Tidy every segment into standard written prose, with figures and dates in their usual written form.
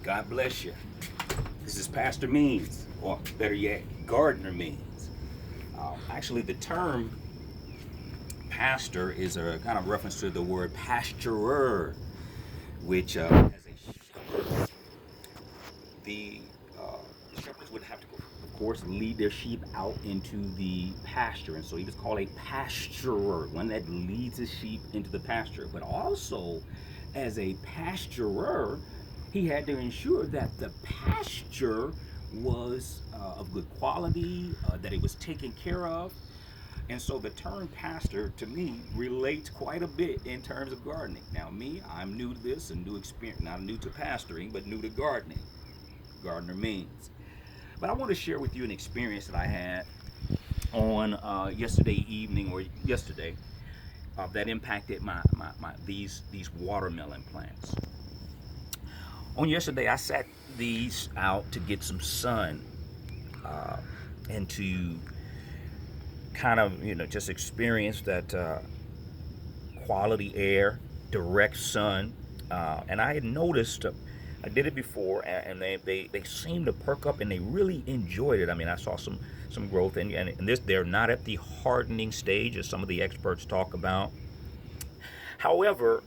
God bless you. This is Pastor Means, or better yet, Gardener Means. Actually, the term pastor is a kind of reference to the word pasturer, which as a shepherd, the shepherds would have to, of course, lead their sheep out into the pasture, and so he was called a pasturer, one that leads his sheep into the pasture. But also, as a pasturer, he had to ensure that the pasture was of good quality, that it was taken care of. And so the term pastor to me relates quite a bit in terms of gardening. Now, me, I'm new to this and new experience, not new to pastoring, but new to gardening. Gardener Means. But I want to share with you an experience that I had on yesterday evening or yesterday that impacted my these watermelon plants. On yesterday, I sat these out to get some sun and to kind of, just experience that quality air, direct sun. And I had noticed, I did it before, and they seemed to perk up, and they really enjoyed it. I mean, I saw some growth, and this, they're not at the hardening stage as some of the experts talk about. However,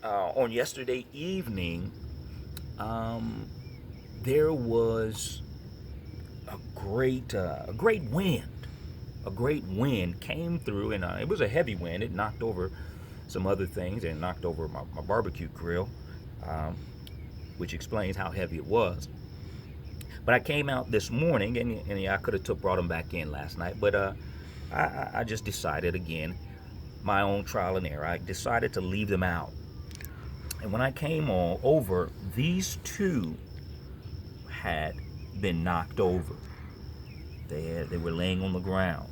on yesterday evening, there was a great wind. A great wind came through, and it was a heavy wind. It knocked over some other things, and knocked over my barbecue grill, which explains how heavy it was. But I came out this morning, and I could have brought them back in last night, but I just decided, again, my own trial and error, I decided to leave them out. And when I came over, these two had been knocked over. They were laying on the ground.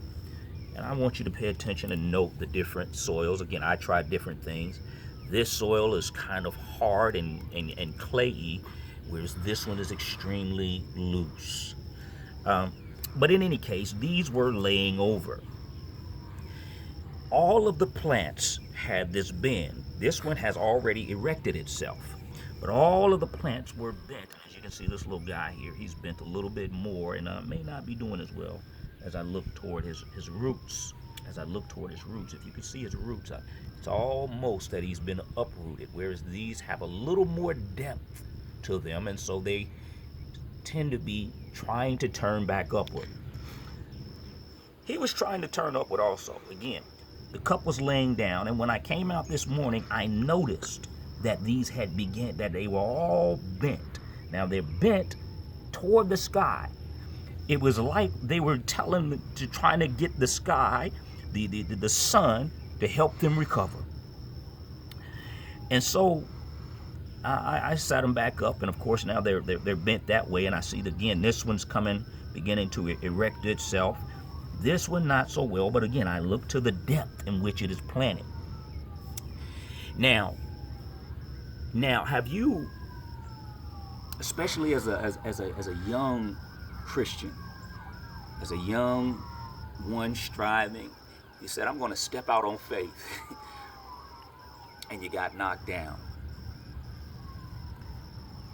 And I want you to pay attention and note the different soils. Again, I tried different things. This soil is kind of hard and clayey, whereas this one is extremely loose. But in any case, these were laying over. All of the plants had this bend. This one has already erected itself. But all of the plants were bent. As you can see, this little guy here, he's bent a little bit more, and may not be doing as well as I look toward his roots. As I look toward his roots, if you can see his roots, it's almost that he's been uprooted, whereas these have a little more depth to them, and so they tend to be trying to turn back upward. He was trying to turn upward also. Again, the cup was laying down, and when I came out this morning, I noticed that these that they were all bent. Now they're bent toward the sky. It was like they were trying to get the sky, the sun, to help them recover. And so I sat them back up, and of course now they're bent that way. And I see again, this one's beginning to erect itself. This one not so well, but again, I look to the depth in which it is planted. Now, have you, especially as a young Christian, as a young one striving, you said, I'm going to step out on faith, and you got knocked down.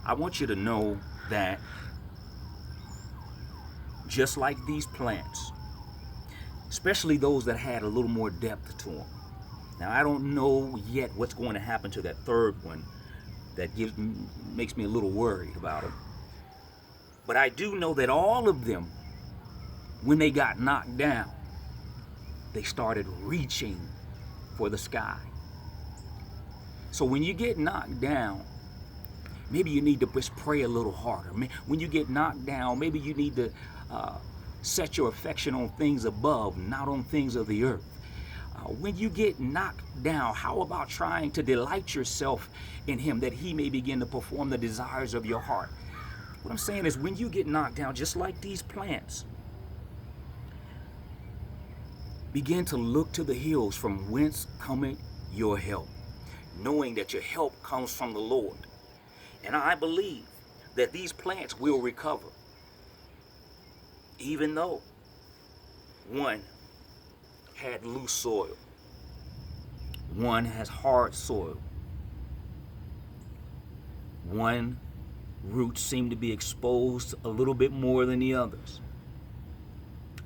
I want you to know that just like these plants, especially those that had a little more depth to them. Now, I don't know yet what's going to happen to that third one. That makes me a little worried about them. But I do know that all of them, when they got knocked down, they started reaching for the sky. So when you get knocked down, maybe you need to just pray a little harder. When you get knocked down, maybe you need to set your affection on things above, not on things of the earth. When you get knocked down, how about trying to delight yourself in him, that he may begin to perform the desires of your heart? What I'm saying is, when you get knocked down, just like these plants, begin to look to the hills from whence cometh your help, knowing that your help comes from the Lord. And I believe that these plants will recover, even though one had loose soil, one has hard soil, one roots seem to be exposed a little bit more than the others.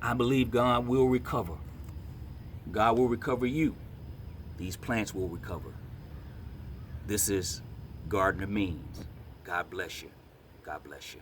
I believe God will recover. God will recover you. These plants will recover. This is Gardener Means. God bless you. God bless you.